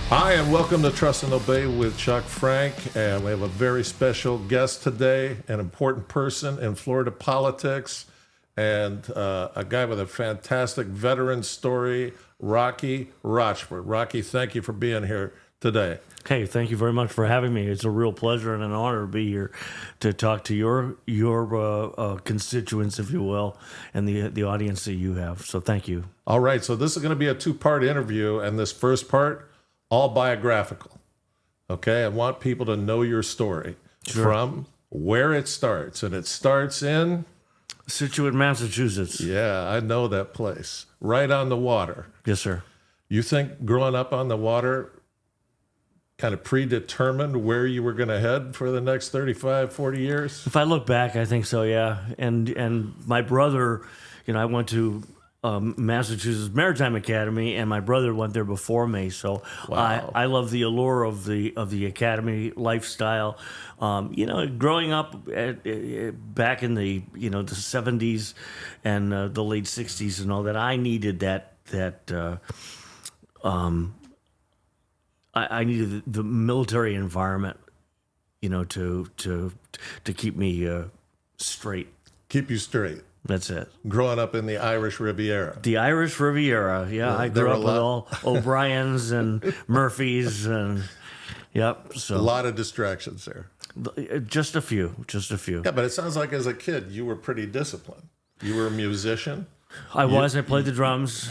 Hi, and welcome to Trust and Obey with Chuck Frank. And we have a very special guest today, an important person in Florida politics, and a guy with a fantastic veteran story, Rocky Rochford. Rocky, thank you for being here today. Hey, thank you very much for having me. It's a real pleasure and an honor to be here to talk to your constituents, if you will, and the audience that you have. So thank you. All right, so this is going to be a two-part interview, and this first part, all biographical. Okay, I want people to know your story from where it starts, and it starts in Situate, Massachusetts. Yeah, I know that place. Right on the water. Yes, sir. You think growing up on the water kind of predetermined where you were going to head for the next 35, 40 years? If I look back, I think so, yeah. And my brother, I went to Massachusetts Maritime Academy, and my brother went there before me. So Wow. I love the allure of the academy lifestyle. Growing up back in the the 70s and the late 60s and all that, I needed I needed the military environment, to keep me straight. Keep you straight. That's it. Growing up in the Irish Riviera. The Irish Riviera, yeah. I grew up with all O'Briens and Murphys, and yep. A So lot of distractions there. just a few. Yeah, but it sounds like as a kid you were pretty disciplined. You were a musician, I played the drums.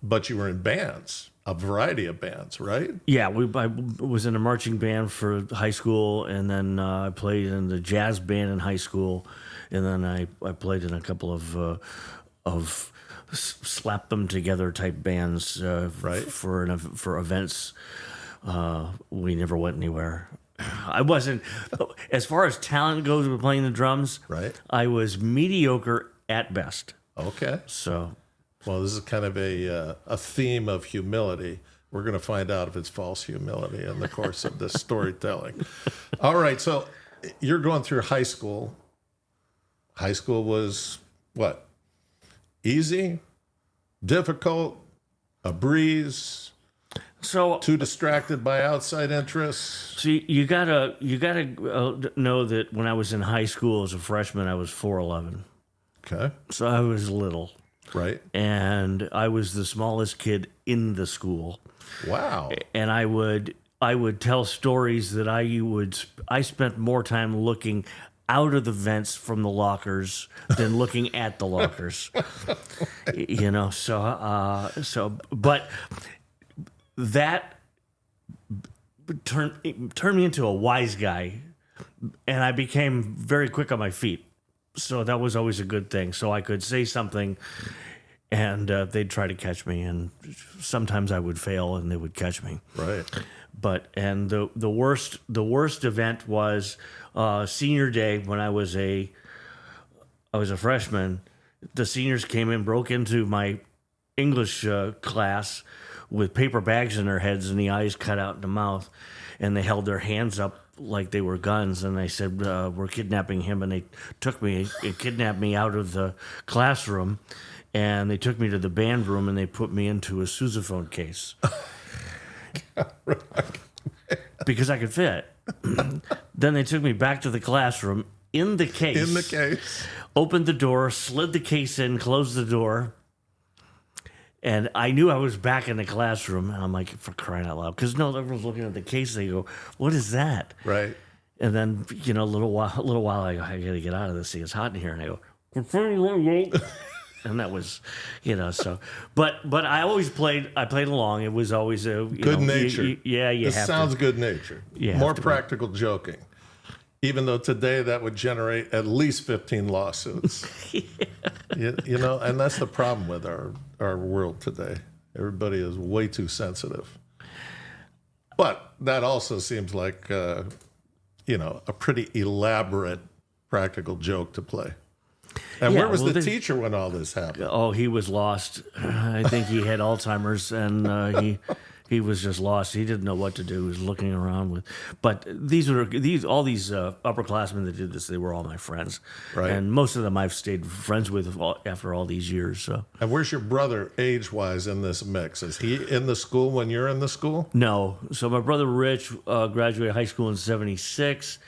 but you were in bands, a variety of bands, right? Yeah, I was in a marching band for high school, and then I played in the jazz band in high school, and then I played in a couple of slap them together type bands, Right. for events. We never went anywhere. I wasn't, as far as talent goes with playing the drums. Right. I was mediocre at best. Okay. So Well, this is kind of a theme of humility. We're going to find out if it's false humility in the course of this storytelling. All right, so you're going through high school. High school was what? Easy? Difficult? A breeze? so Too distracted by outside interests? see, you gotta know that when I was in high school as a freshman, I was 4'11", Okay, so I was little. right. And I was the smallest kid in the school. Wow. And I would tell stories that I spent more time looking out of the vents from the lockers than looking at the lockers. But that turned me into a wise guy, and I became very quick on my feet. So that was always a good thing. So I could say something, and they'd try to catch me, and sometimes I would fail, and they would catch me. Right. And the worst event was senior day when I was a freshman. The seniors came in, broke into my English class with paper bags in their heads and the eyes cut out in the mouth, and they held their hands up like they were guns, and they said, we're kidnapping him, and they kidnapped me out of the classroom, and they took me to the band room, and they put me into a sousaphone case because I could fit. Then they took me back to the classroom in the case, opened the door, slid the case in, closed the door, and I knew I was back in the classroom, and I'm like, for crying out loud. Because everyone's looking at the case, they go, what is that? Right. And then, a little while, I go, I got to get out of this thing. It's hot in here. And I go, and that was, so. But I always played along. It was always a... Good nature. You This have sounds to. good nature. You have More to be. practical joking. Even though today that would generate at least 15 lawsuits. And that's the problem with our world today. Everybody is way too sensitive. But that also seems like, a pretty elaborate practical joke to play. And Yeah, where was well, the teacher when all this happened? Oh, he was lost. I think he had Alzheimer's, and He was just lost. He didn't know what to do. He was looking around with, but all these upperclassmen that did this, they were all my friends, Right. and most of them I've stayed friends with after all these years. So And where's your brother age-wise in this mix? Is he in the school when you're in the school? no, so my brother Rich graduated high school in '76,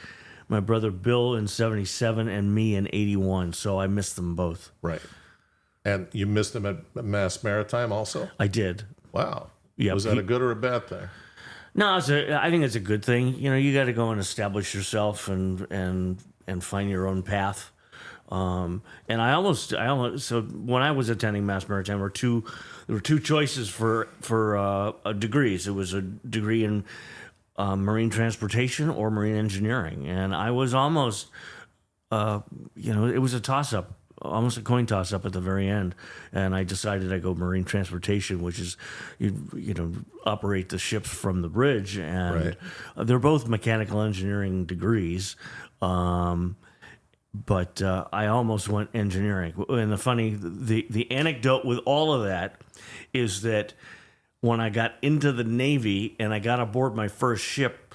my brother Bill in '77, and me in '81. So I missed them both. Right. And you missed him at Mass Maritime also? I did. Wow. Yeah, Was that a good or a bad thing? No, I think it's a good thing. You know, you got to go and establish yourself and find your own path. And I almost so when I was attending Mass Maritime, there were two choices for degrees. It was a degree in marine transportation or marine engineering, and I was almost it was a toss up. Almost a coin toss up at the very end, and I decided I'd go marine transportation, which is you operate the ships from the bridge, and Right. they're both mechanical engineering degrees. But I almost went engineering. And the anecdote with all of that is that when I got into the Navy and I got aboard my first ship,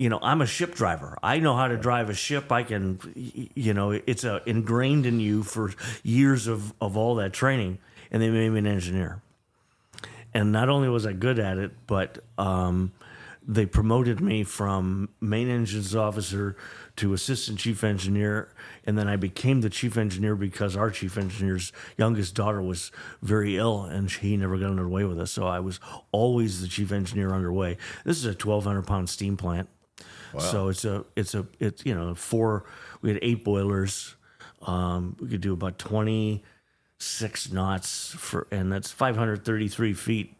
I'm a ship driver. I know how to drive a ship. I can, it's ingrained in you for years of all that training. And they made me an engineer. And not only was I good at it, but they promoted me from main engines officer to assistant chief engineer. And then I became the chief engineer because our chief engineer's youngest daughter was very ill and he never got underway with us. So I was always the chief engineer underway. This is a 1,200-pound steam plant. Wow. So it's we had 8 boilers. We could do about 26 knots and that's 533 feet,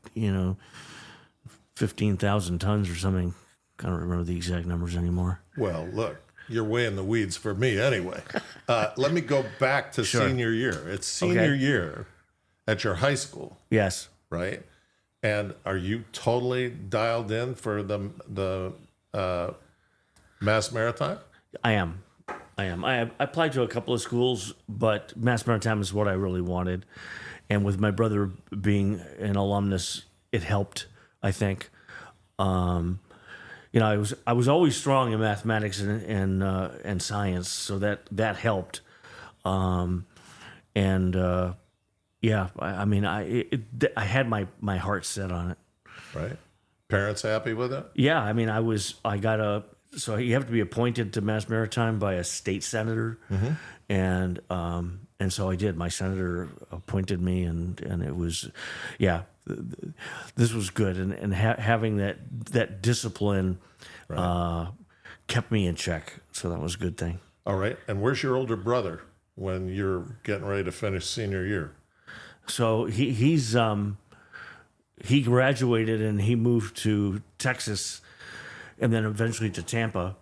15,000 tons or something. I don't remember the exact numbers anymore. Well, look, you're way in the weeds for me anyway. Let me go back to Sure. senior year. It's senior year at your high school, Yes. right? And are you totally dialed in for the Mass Maritime? I am. I applied to a couple of schools, but Mass Maritime is what I really wanted. And with my brother being an alumnus, it helped, I think. I was always strong in mathematics and science, so that helped. I had my heart set on it. Right? Parents happy with it? Yeah, so you have to be appointed to Mass Maritime by a state senator, and so I did. My senator appointed me, and it was, this was good, and having that discipline kept me in check. So that was a good thing. All right. And where's your older brother when you're getting ready to finish senior year? So he graduated and he moved to Texas, and then eventually to Tampa.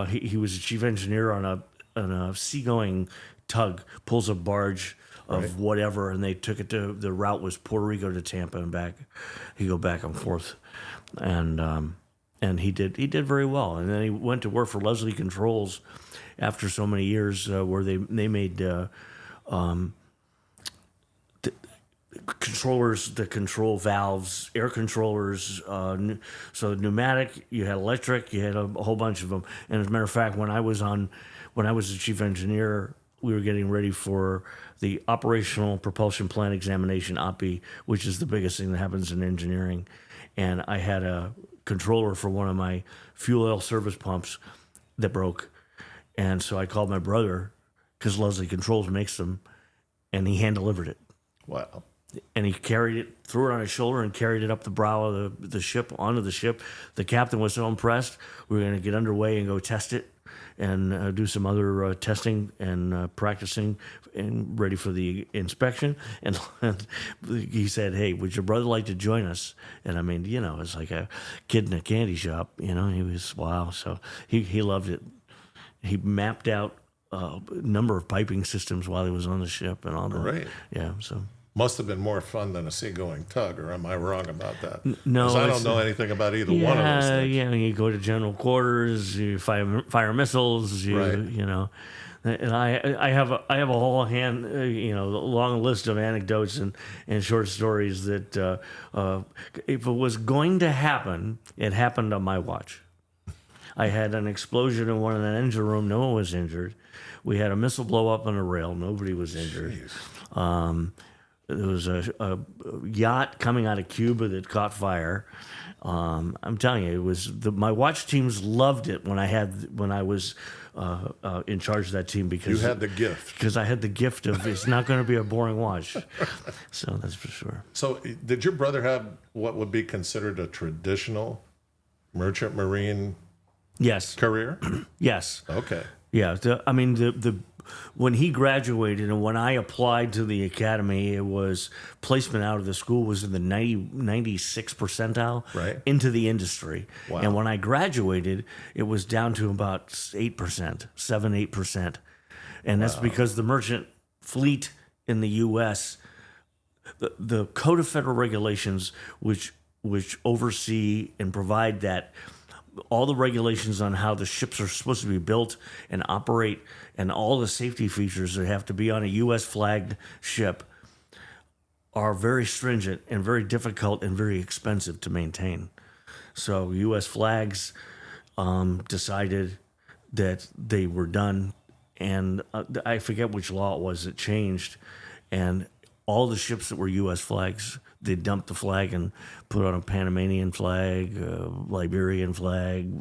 He was a chief engineer on a seagoing tug, pulls a barge of whatever, and they took it to, the route was Puerto Rico to Tampa and back. He go back and forth, and he did very well. And then he went to work for Leslie Controls after so many years, where they made controllers that control valves, air controllers. So pneumatic, you had electric, you had a whole bunch of them. And as a matter of fact, when I was the chief engineer, we were getting ready for the operational propulsion plant examination, OPI, which is the biggest thing that happens in engineering. And I had a controller for one of my fuel oil service pumps that broke. And so I called my brother, because Leslie Controls makes them, and he hand delivered it. Wow. And he carried it, threw it on his shoulder, and carried it up the brow of the ship, onto the ship. The captain was so impressed, we were going to get underway and go test it and do some other testing and practicing and ready for the inspection. And he said, "Hey, would your brother like to join us?" And I mean, it's like a kid in a candy shop. He was, wow. So he loved it. He mapped out a number of piping systems while he was on the ship and all that. Right. Yeah, so... must have been more fun than a seagoing tug, or am I wrong about that? No, 'Cause I it's- don't know anything about either one of those things. Yeah, you go to general quarters, you fire missiles, Right. you know. And I have a whole long list of anecdotes and short stories that if it was going to happen, it happened on my watch. I had an explosion in one of the engine room. No one was injured. We had a missile blow up on a rail. Nobody was injured. There was a yacht coming out of Cuba that caught fire. I'm telling you, it was my watch teams loved it when I was in charge of that team because You had the gift. because I had the gift of it's not going to be a boring watch. So that's for sure. So, did your brother have what would be considered a traditional merchant marine Yes. career? Yes. Okay. Yeah, the when he graduated and when I applied to the academy, it was placement out of the school was in the 96 percentile Right. into the industry. Wow. And when I graduated, it was down to about 8%, 8%. And that's because the merchant fleet in the U.S., the Code of Federal Regulations, which oversee and provide that all the regulations on how the ships are supposed to be built and operate and all the safety features that have to be on a U.S. flagged ship are very stringent and very difficult and very expensive to maintain. So U.S. flags decided that they were done, and I forget which law it was that changed, and all the ships that were U.S. flags, they dumped the flag and put on a Panamanian flag, Liberian flag,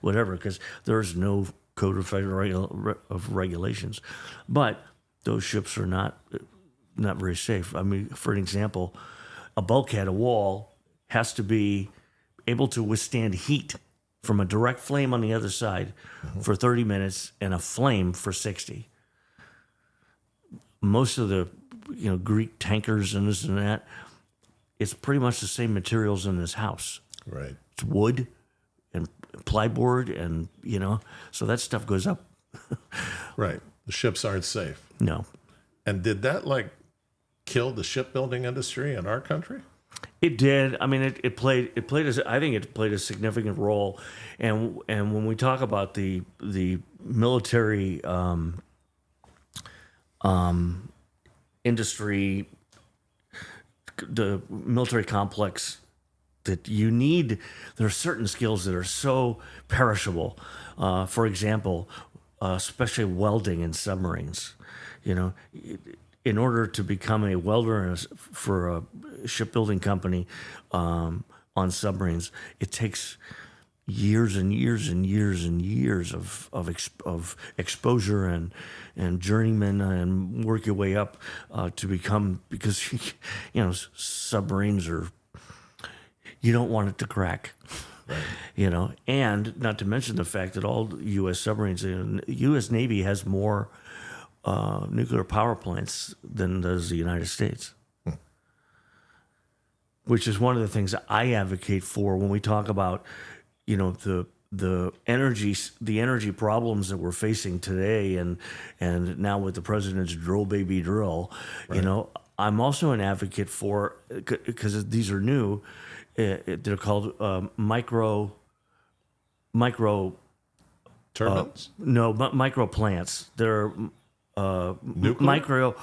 whatever, because there's no code of federal of regulations. But those ships are not very safe. I mean, for an example, a bulkhead, a wall, has to be able to withstand heat from a direct flame on the other side for 30 minutes and a flame for 60. Most of the Greek tankers and this and that, it's pretty much the same materials in this house. Right. It's wood and plyboard and, so that stuff goes up. Right. The ships aren't safe. No. And did that kill the shipbuilding industry in our country? It did. I mean, it played. I think it played a significant role. And when we talk about the military industry, the military complex that you need, there are certain skills that are so perishable. For example, especially welding in submarines. In order to become a welder for a shipbuilding company on submarines, it takes years and years and years and years of exposure and journeyman and work your way up to become, because submarines are, you don't want it to crack. Right. And not to mention the fact that all U.S. submarines, the U.S. Navy has more nuclear power plants than does the United States, which is one of the things that I advocate for when we talk about, the energy problems that we're facing today, and now with the president's drill baby drill. Right. I'm also an advocate for, because these are new. They're called micro turbines. Micro plants. They're micro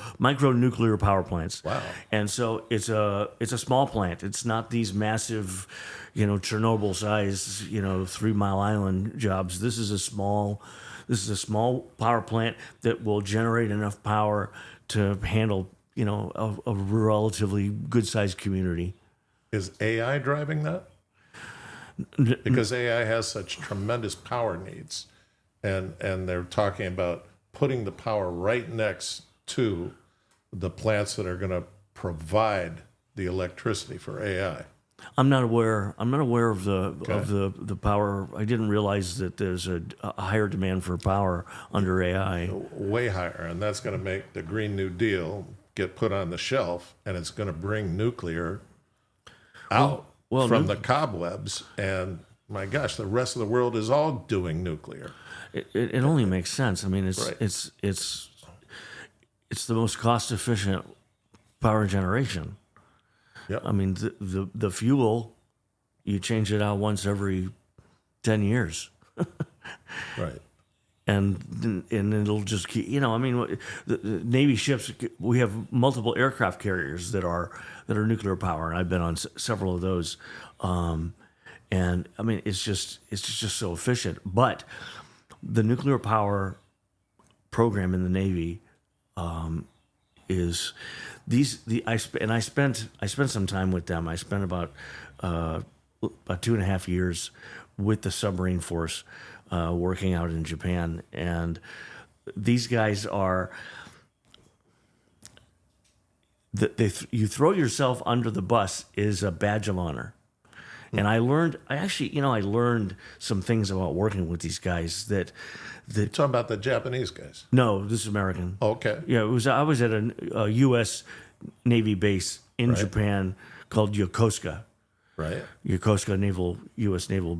nuclear power plants. Wow. And so it's a small plant. It's not these massive, Chernobyl size, 3 Mile Island jobs. This is a small power plant that will generate enough power to handle, a relatively good sized community. Is AI driving that? Because AI has such tremendous power needs, and they're talking about putting the power right next to the plants that are going to provide the electricity for AI. I'm not aware of the power. I didn't realize that there's a higher demand for power under AI. Way higher, and that's going to make the Green New Deal get put on the shelf, and it's going to bring nuclear out from the cobwebs. And my gosh, the rest of the world is all doing nuclear. It only makes sense. I mean, it's Right. it's the most cost efficient power generation. Yep. I mean, the fuel, you change it out once every 10 years. Right. And it'll just keep, I mean, the Navy ships, we have multiple aircraft carriers that are nuclear power, and I've been on several of those. And I mean, it's just so efficient. But the nuclear power program in the Navy is I spent some time with them. I spent about 2.5 years with the submarine force, working out in Japan, and these guys are. You throw yourself under the bus is a badge of honor. And I learned some things about working with these guys that Talking about the Japanese guys. no, this is American. Okay. Yeah, I was at a U.S. Navy base in Right. Japan called Yokosuka. Right. Yokosuka U.S. Naval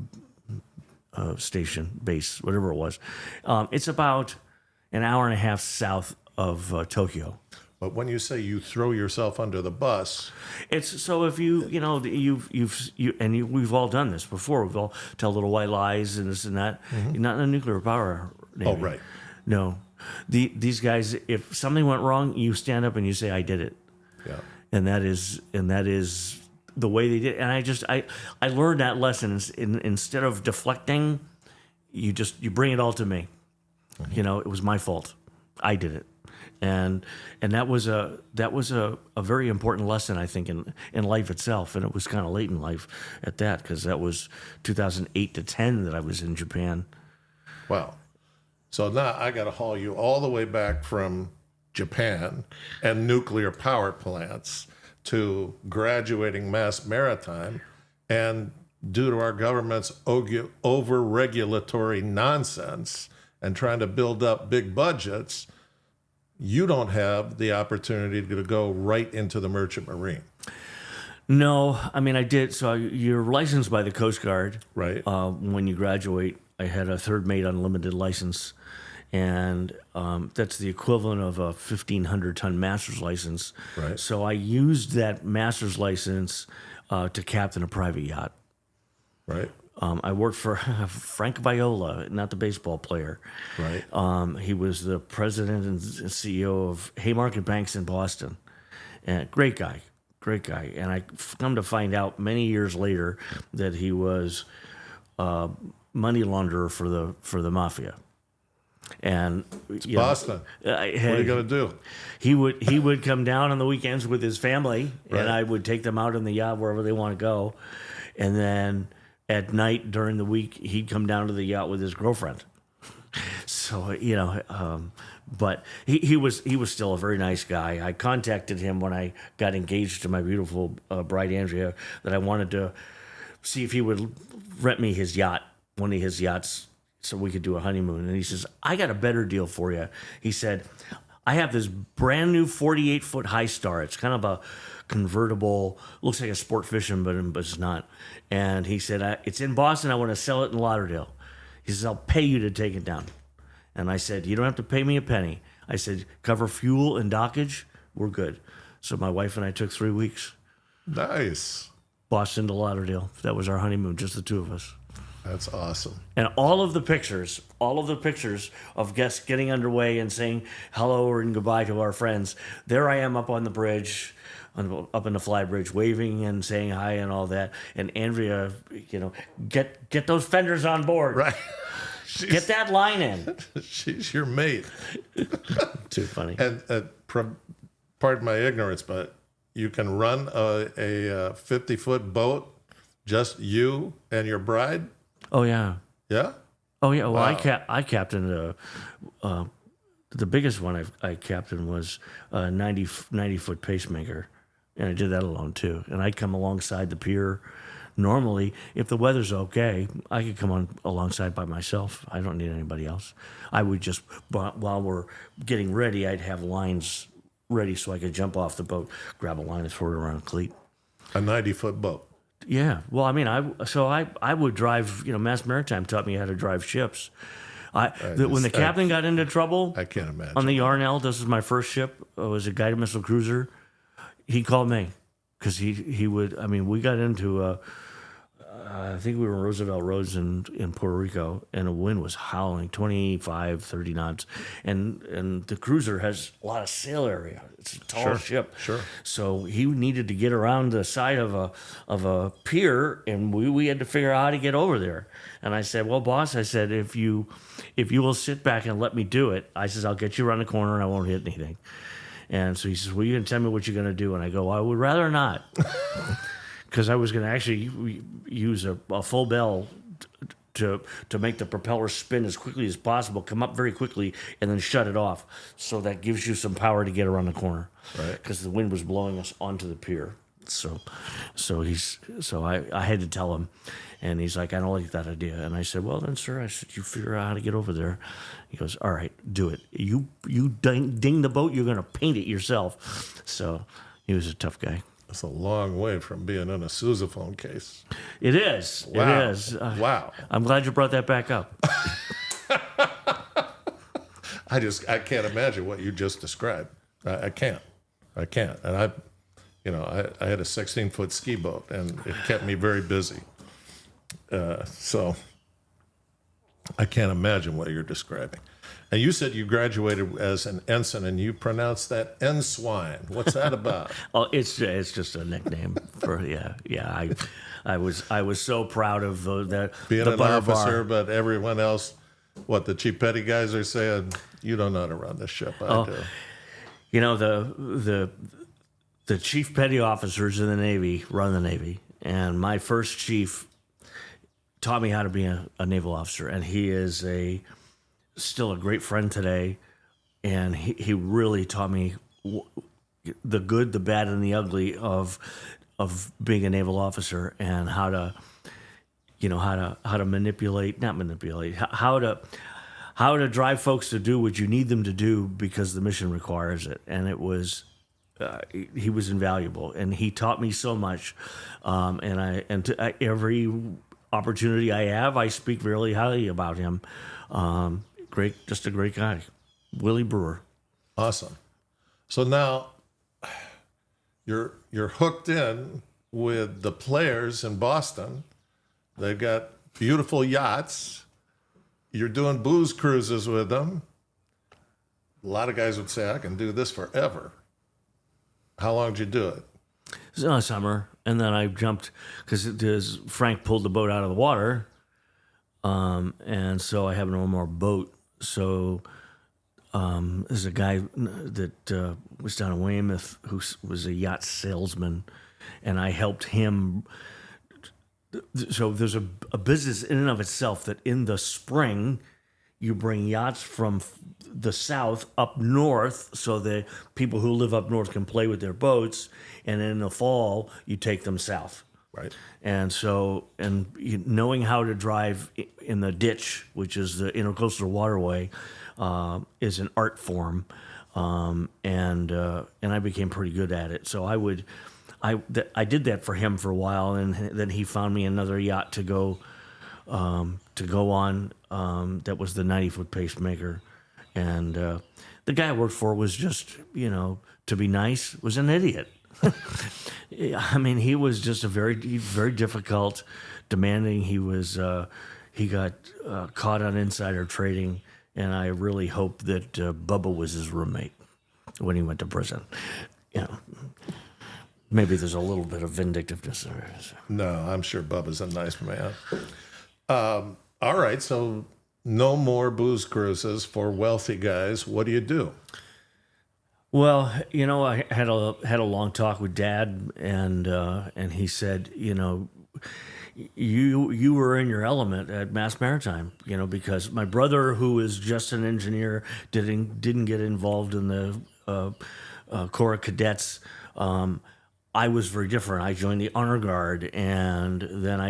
Station base, whatever it was. It's about an hour and a half south of Tokyo. But when you say you throw yourself under the bus, It's so if we've all done this before. We've all tell little white lies and this and that. You're not in a nuclear power Navy. oh, right. No, these guys. If something went wrong, you stand up and you say, "I did it," Yeah. and that is the way they did it. And I learned that lesson. Instead of deflecting, you bring it all to me. It was my fault. I did it. And that was a very important lesson, I think, in life itself, and it was kind of late in life at that, because that was 2008 to 10 that I was in Japan. Wow. So now I got to haul you all the way back from Japan and nuclear power plants to graduating Mass Maritime, and due to our government's over-regulatory nonsense and trying to build up big budgets, you don't have the opportunity to go right into the merchant marine. No, I mean, I did. So you're licensed by the Coast Guard. Right. When you graduate, I had a third mate unlimited license, and that's the equivalent of a 1,500-ton master's license. Right. So I used that master's license to captain a private yacht. Right. I worked for Frank Viola, not the baseball player. Right. He was the president and CEO of Haymarket Banks in Boston. And great guy. And I come to find out many years later that he was a money launderer for the mafia. And Boston. What are you going to do? He would come down on the weekends with his family, Right. and I would take them out in the yacht wherever they want to go, and then at night during the week he'd come down to the yacht with his girlfriend. So but he was still a very nice guy. I contacted him when I got engaged to my beautiful bride Andrea, that I wanted to see if he would rent me his yacht, one of his yachts, so we could do a honeymoon. And he says, "I got a better deal for you." He said, "I have this brand new 48-foot High Star. It's kind of a convertible, looks like a sport fishing, but it's not." And he said, "It's in Boston. I want to sell it in Lauderdale." He says, "I'll pay you to take it down." And I said, "You don't have to pay me a penny." I said, "Cover fuel and dockage, we're good." So my wife and I took 3 weeks, Nice. Boston to Lauderdale. That was our honeymoon, just the two of us. That's awesome. And all of the pictures of guests getting underway and saying hello and goodbye to our friends, there I am up on the bridge, up in the fly bridge, waving and saying hi and all that. And Andrea, get those fenders on board. Right. Get that line in. She's your mate. Too funny. And pardon my ignorance, but you can run a 50-foot boat, just you and your bride? Oh, yeah. Yeah? Oh, yeah. Well, Wow. I captained the biggest one I captained was a 90-foot pacemaker, and I did that alone too. And I'd come alongside the pier. Normally, if the weather's okay, I could come on alongside by myself. I don't need anybody else. I would just, while we're getting ready, I'd have lines ready so I could jump off the boat, grab a line and throw it around a cleat. A 90-foot boat. Yeah. Well, I mean, I would drive. Mass Maritime taught me how to drive ships. When the captain got into trouble I can't imagine. on the Yarnell, this is my first ship. It was a guided missile cruiser. he called me because he would. I mean, we got into I think we were in Roosevelt Roads in Puerto Rico, and the wind was howling 25, 30 knots. And the cruiser has a lot of sail area. It's a tall ship. Sure. So he needed to get around the side of a pier, and we had to figure out how to get over there. And I said, well, boss, I said, if you will sit back and let me do it, I says, I'll get you around the corner and I won't hit anything. And so he says, well, you can tell me what you're going to do. And I go, I would rather not. Because I was going to actually use a full bell to make the propeller spin as quickly as possible, come up very quickly, and then shut it off. So that gives you some power to get around the corner. Right. Because the wind was blowing us onto the pier. So I had to tell him, and he's like, I don't like that idea. And I said, well then, sir, I said, you figure out how to get over there. He goes, all right, do it. You ding the boat, you're going to paint it yourself. So he was a tough guy. That's a long way from being in a sousaphone case. It is. Wow. It is. Wow. I'm glad you brought that back up. I can't imagine what you just described. I can't. And I had a 16-foot ski boat, and it kept me very busy. So I can't imagine what you're describing. And you said you graduated as an ensign, and you pronounced that ensign. What's that about? Oh, it's just a nickname for yeah. I was so proud of that Being the an butter officer, bar. but everyone else, what the chief petty guys are saying, you don't know how to run this ship. I do. You know, the chief petty officers in the Navy run the Navy, and my first chief taught me how to be a naval officer, and he is still a great friend today, and he really taught me the good, the bad, and the ugly of being a naval officer, and how to how to drive folks to do what you need them to do because the mission requires it. And it was he was invaluable, and he taught me so much. Every opportunity I have, I speak really highly about him. Just a great guy, Willie Brewer. Awesome. So now you're hooked in with the players in Boston. They've got beautiful yachts. You're doing booze cruises with them. A lot of guys would say, I can do this forever. How long did you do it? It was summer, and then I jumped because Frank pulled the boat out of the water, and so I have no more boat. So there's a guy that was down in Weymouth who was a yacht salesman, and I helped him. So there's a business in and of itself that in the spring you bring yachts from the south up north so that people who live up north can play with their boats, and in the fall you take them south. Right. And so, knowing how to drive in the ditch, which is the intercoastal waterway, is an art form, and I became pretty good at it. So I did that for him for a while, and then he found me another yacht to go on. That was the 90-foot pacemaker, and the guy I worked for was just, to be nice, was an idiot. I mean, he was just very difficult, demanding. He got caught on insider trading, and I really hope that Bubba was his roommate when he went to prison. Maybe there's a little bit of vindictiveness there. No, I'm sure Bubba's a nice man. All right, so no more booze cruises for wealthy guys. What do you do? Well, I had a long talk with Dad, and he said, you were in your element at Mass Maritime, because my brother, who is just an engineer, didn't get involved in the Corps of Cadets. I was very different. I joined the Honor Guard, and then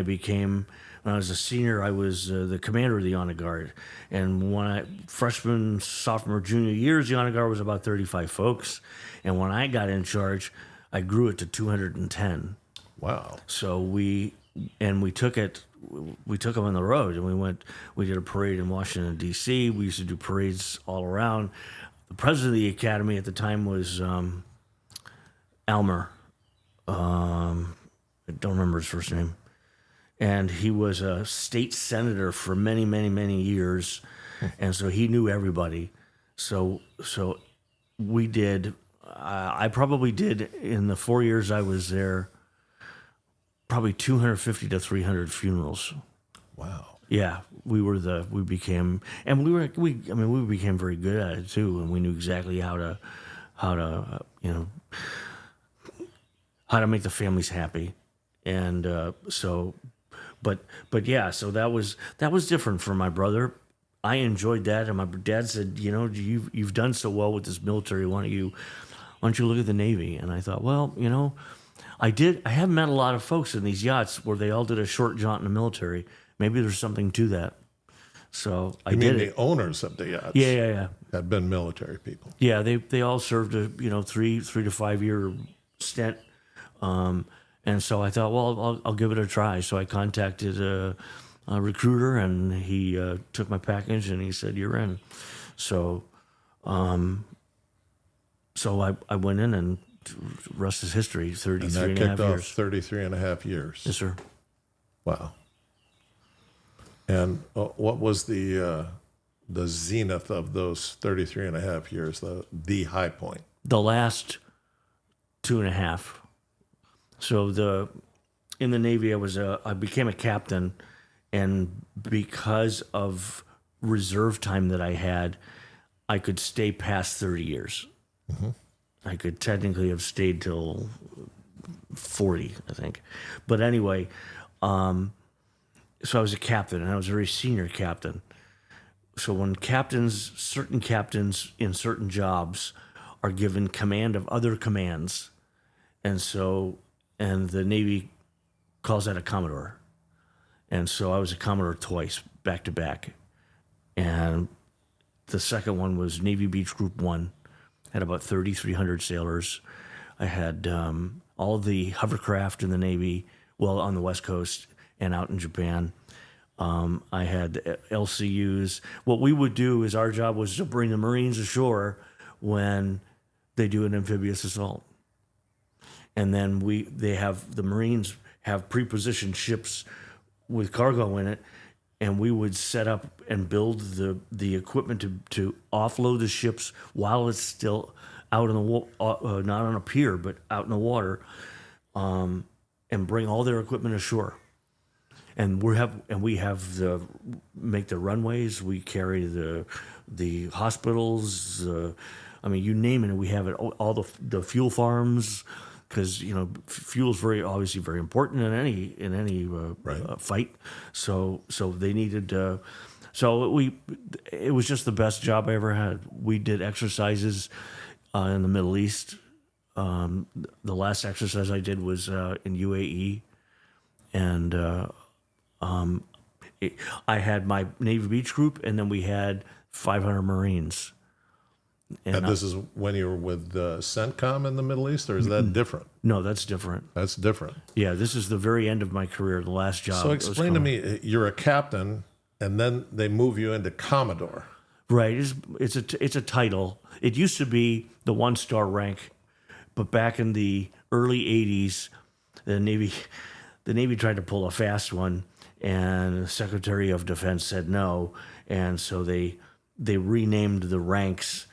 when I was a senior, I was the commander of the Honor Guard. And when freshman, sophomore, junior years, the Honor Guard was about 35 folks. And when I got in charge, I grew it to 210. Wow. So we took them on the road, and we did a parade in Washington, D.C. We used to do parades all around. The president of the academy at the time was Almer. I don't remember his first name. And he was a state senator for many, many, many years. And so he knew everybody. So we did, I probably did in the 4 years I was there, probably 250 to 300 funerals. Wow. Yeah, we became very good at it too, and we knew exactly how to make the families happy, and but yeah, so that was different for my brother. I enjoyed that, and my dad said, you've done so well with this military. Why don't you look at the Navy? And I thought, well, I have met a lot of folks in these yachts where they all did a short jaunt in the military. Maybe there's something to that. So I did it. The owners of the yachts? Yeah. Have been military people. Yeah, they all served a 3 to 5 year stint, and so I thought, well, I'll give it a try. So I contacted a recruiter, and he took my package, and he said, "You're in." So, I went in, and the rest is history. 33 And and that a half kicked off years. 33 and a half years. Yes, sir. Wow. And what was the zenith of those 33 and a half years, the high point? The last 2.5. So in the Navy, I became a captain, and because of reserve time that I had, I could stay past 30 years. Mm-hmm. I could technically have stayed till 40, I think. But anyway, so I was a captain, and I was a very senior captain. So when certain captains in certain jobs are given command of other commands, and the Navy calls that a Commodore. And so I was a Commodore twice, back to back. And the second one was Navy Beach Group 1, had about 3,300 sailors. I had all the hovercraft in the Navy, well, on the West Coast and out in Japan. I had LCUs. What we would do is our job was to bring the Marines ashore when they do an amphibious assault. And then the Marines have pre-positioned ships with cargo in it, and we would set up and build the equipment to offload the ships while it's still out in the not on a pier, but out in the water, and bring all their equipment ashore. And we have make the runways. We carry the hospitals. You name it. We have it. All the fuel farms, because fuel is obviously very important in any Right. fight. So they needed. It was just the best job I ever had. We did exercises in the Middle East. The last exercise I did was in UAE, and I had my Navy Beach group, and then we had 500 Marines. And this is when you were with CENTCOM in the Middle East, or is that different? No, that's different. That's different. Yeah, this is the very end of my career, the last job. So explain to me, you're a captain, and then they move you into Commodore. Right, it's a title. It used to be the 1-star rank, but back in the early 80s, the Navy tried to pull a fast one, and the Secretary of Defense said no, and so they renamed the ranks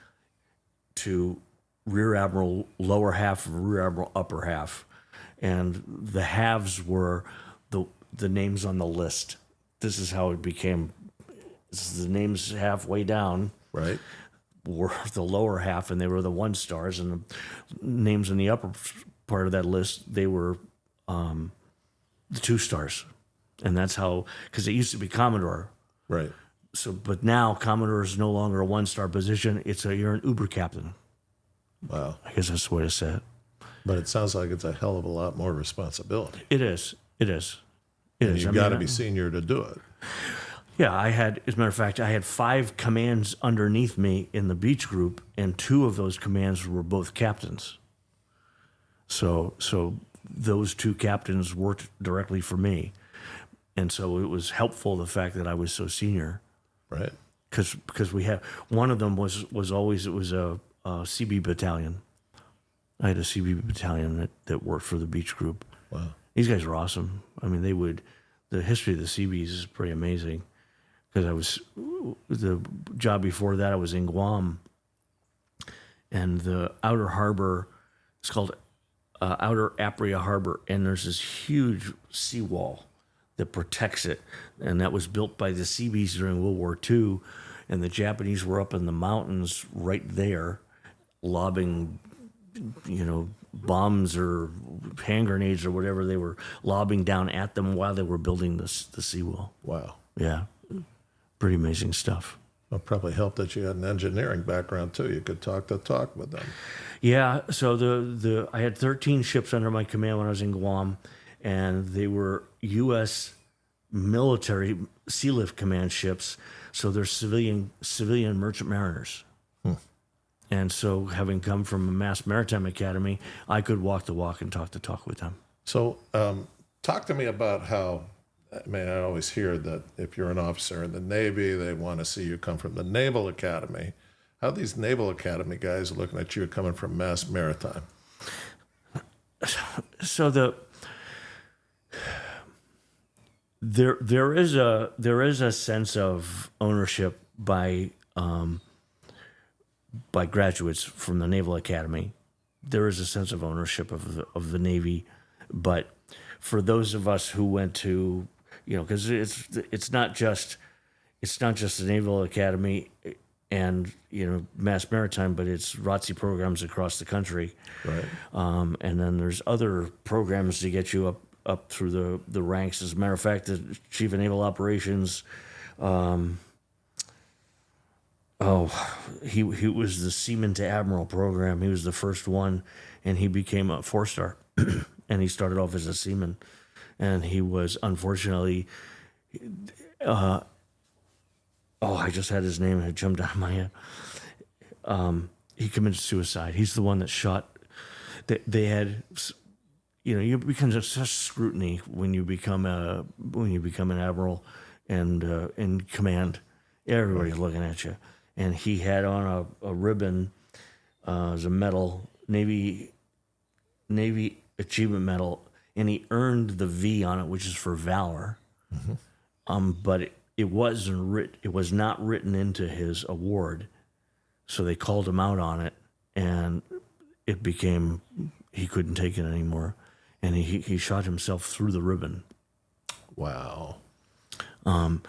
to Rear Admiral lower half, Rear Admiral upper half, and the halves were the names on the list. This is how it became. The names halfway down, Right. were the lower half, and they were the 1-stars, and the names in the upper part of that list, they were the 2-stars, and that's how, because it used to be Commodore. Right. So, but now Commodore is no longer a 1-star position. You're an Uber captain. Wow. I guess that's the way to say it. But it sounds like it's a hell of a lot more responsibility. It is. And you've got to be senior to do it. Yeah, as a matter of fact, I had 5 commands underneath me in the beach group, and 2 of those commands were both captains. So those 2 captains worked directly for me. And so it was helpful, the fact that I was so senior. Right. Because we had, one of them was always, it was a CB battalion. I had a CB battalion that worked for the beach group. Wow. These guys were awesome. I mean, the history of the Seabees is pretty amazing, because the job before that, I was in Guam, and the outer harbor, it's called Outer Apria Harbor, and there's this huge seawall that protects it, and that was built by the Seabees during World War II, and the Japanese were up in the mountains right there, lobbing, bombs or hand grenades or whatever they were lobbing down at them while they were building the seawall. Wow. Yeah, pretty amazing stuff. Well, it probably helped that you had an engineering background too. You could talk the talk with them. Yeah, so I had 13 ships under my command when I was in Guam, and they were U.S. military Sea Lift Command ships, so they're civilian merchant mariners. And so, having come from a Mass Maritime Academy, I could walk the walk and talk the talk with them. So, talk to me about how, I always hear that if you're an officer in the Navy, they want to see you come from the Naval Academy. How these Naval Academy guys are looking at you coming from Mass Maritime? So there is a sense of ownership by graduates from the Naval Academy. There is a sense of ownership of the Navy, but for those of us who went to, because it's not just the Naval Academy and Mass Maritime, but it's ROTC programs across the country, Right. And then there's other programs to get you up through the ranks. As a matter of fact, the Chief of Naval Operations. He was the Seaman to Admiral program. He was the first one, and he became a 4-star. And he started off as a seaman, and he was unfortunately. I just had his name and it jumped out of my head. He committed suicide. He's the one that shot. They had, you become such scrutiny when you become an admiral and in command. Everybody's looking at you. And he had on a ribbon as a medal, Navy Achievement Medal, and he earned the V on it, which is for valor. Mm-hmm. But it was not written into his award, so they called him out on it, and it became he couldn't take it anymore, and he shot himself through the ribbon. Wow. And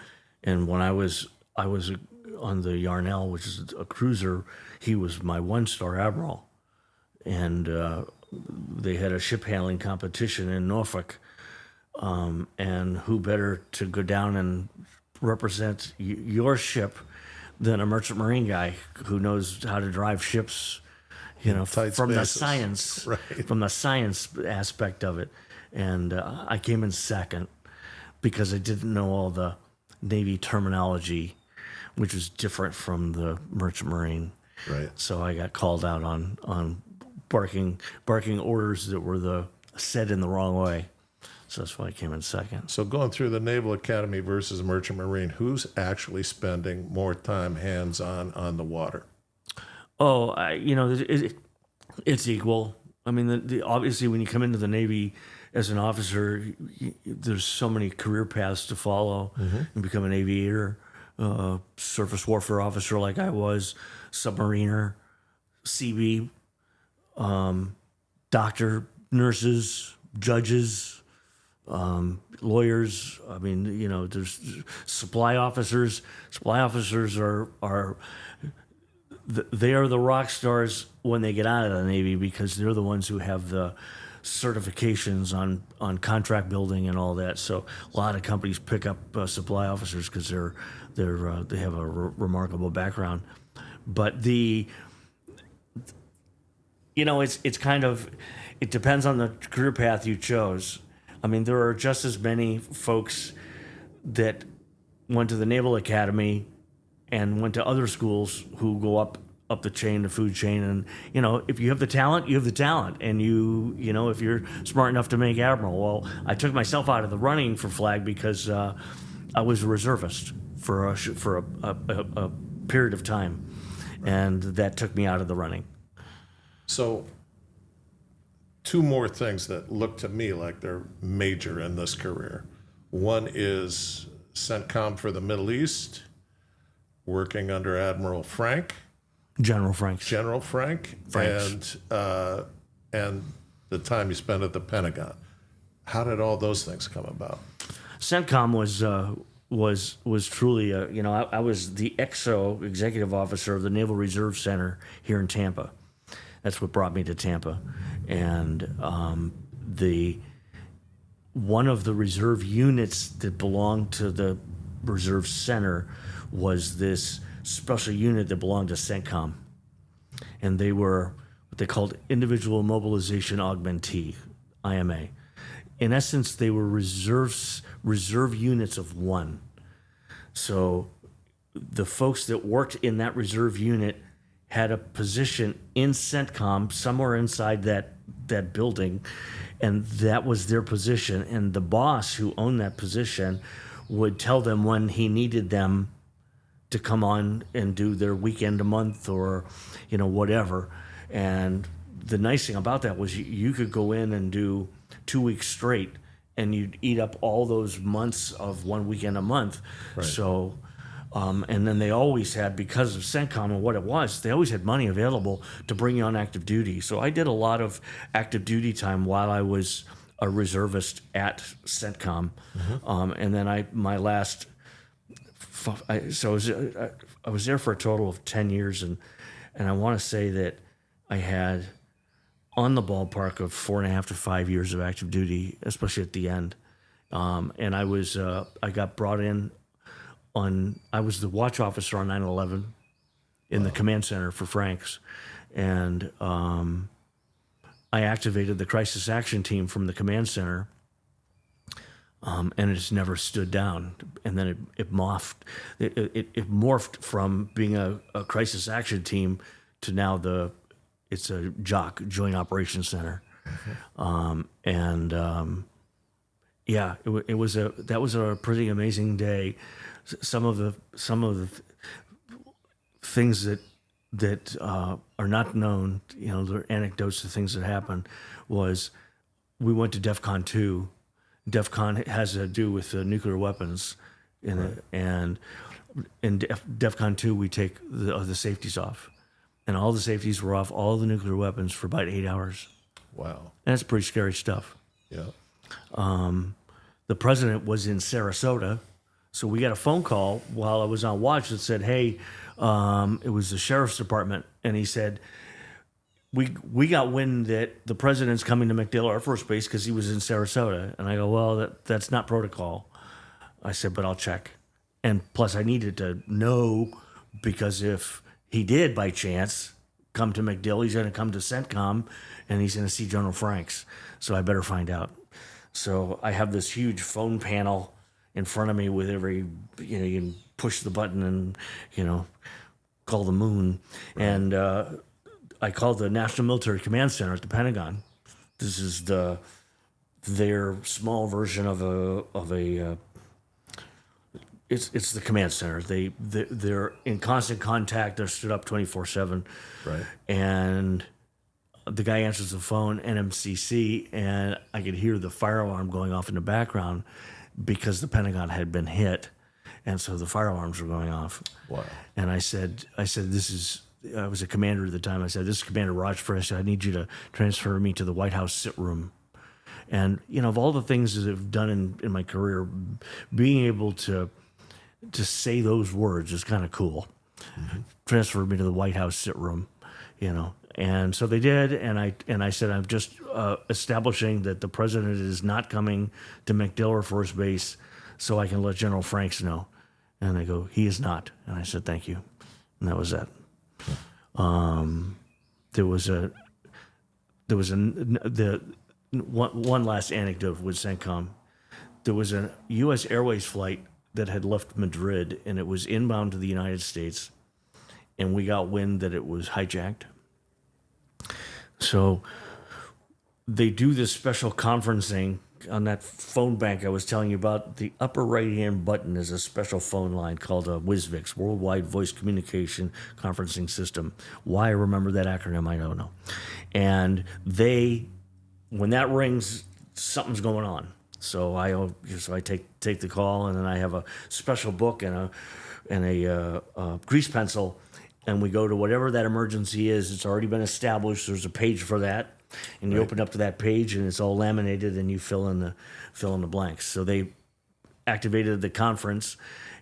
when I was on the Yarnell, which is a cruiser, he was my 1-star admiral, and they had a ship handling competition in Norfolk, and who better to go down and represent your ship than a merchant marine guy who knows how to drive ships, from the science, right. From the science aspect of it. And I came in second because I didn't know all the Navy terminology, which was different from the merchant marine. Right. So I got called out on barking orders that were said in the wrong way. So that's why I came in second. So going through the Naval Academy versus Merchant Marine, who's actually spending more time hands-on on the water? Oh, it's equal. I mean, obviously, when you come into the Navy as an officer, there's so many career paths to follow. Mm-hmm. You become an aviator, surface warfare officer like I was, submariner, CB, doctor, nurses, judges, lawyers. I mean, there's supply officers. Supply officers are they are the rock stars when they get out of the Navy, because they're the ones who have the certifications on contract building and all that. So a lot of companies pick up supply officers because they have a remarkable background. But it's kind of, it depends on the career path you chose. I mean, there are just as many folks that went to the Naval Academy and went to other schools who go up the chain, the food chain. And, if you have the talent, you have the talent. And if you're smart enough to make admiral. Well, I took myself out of the running for flag because I was a reservist for a period of time. Right. And that took me out of the running. So two more things that look to me like they're major in this career. One is CENTCOM for the Middle East, working under Admiral Frank, General Franks. General Frank, Franks. and the time you spent at the Pentagon. How did all those things come about? CENTCOM was truly I was the EXO executive officer of the Naval Reserve Center here in Tampa. That's what brought me to Tampa, and one of the reserve units that belonged to the Reserve Center was this special unit that belonged to CENTCOM, and they were what they called Individual Mobilization Augmentee, IMA. In essence, they were reserve units of one. So the folks that worked in that reserve unit had a position in CENTCOM somewhere inside that building, and that was their position. And the boss who owned that position would tell them when he needed them to come on and do their weekend a month or whatever. And the nice thing about that was you could go in and do 2 weeks straight, and you'd eat up all those months of 1 weekend a month. Right. So, and then they always had, because of CENTCOM and what it was, they always had money available to bring you on active duty. So I did a lot of active duty time while I was a reservist at CENTCOM. And then I was there for a total of 10 years, and I want to say that I had on the ballpark of 4.5 to 5 years of active duty, especially at the end. And I got brought in I was the watch officer on 9/11 in the command center for Franks. And I activated the crisis action team from the command center. And it just never stood down. And then it morphed. It morphed from being a crisis action team to now it's a JOC, Joint Operations Center. That was a pretty amazing day. Some of the things that are not known, the anecdotes, the things that happened, was we went to DEFCON 2. DEFCON has to do with nuclear weapons, and in DEFCON 2 we take the safeties off, and all the safeties were off, all the nuclear weapons for about 8 hours. Wow. And that's pretty scary stuff. Yeah. The president was in Sarasota, so we got a phone call while I was on watch that said, hey, it was the sheriff's department, and he said, we got wind that the president's coming to MacDill Air Force Base because he was in Sarasota. And I go, well, that's not protocol. I said, but I'll check. And plus I needed to know, because if he did by chance come to MacDill, he's going to come to CENTCOM and he's going to see General Franks. So I better find out. So I have this huge phone panel in front of me with you can push the button and, call the moon. Right. And I called the National Military Command Center at the Pentagon. This is their small version of a it's the command center. They're in constant contact. They're stood up 24/7. Right. And the guy answers the phone, NMCC, and I could hear the fire alarm going off in the background because the Pentagon had been hit, and so the fire alarms were going off. Wow. And I said, I was a commander at the time. I said, this is Commander Rochford. I said, I need you to transfer me to the White House sit room. And, of all the things that I've done in my career, being able to say those words is kind of cool. Mm-hmm. Transfer me to the White House sit room, And so they did, and I said, I'm just establishing that the president is not coming to MacDill Air Force Base so I can let General Franks know. And they go, he is not. And I said, thank you. And that was that. There was one last anecdote with CENTCOM. There was a U.S. Airways flight that had left Madrid, and it was inbound to the United States, and we got wind that it was hijacked. So they do this special conferencing on that phone bank I was telling you about. The upper right-hand button is a special phone line called a WVIX, Worldwide Voice Communication Conferencing System. Why I remember that acronym, I don't know. And they when that rings, something's going on. So I take the call, and then I have a special book and a grease pencil, and we go to whatever that emergency is. It's already been established. There's a page for that, and you open up to that page, and it's all laminated, and you fill in the blanks. So they activated the conference,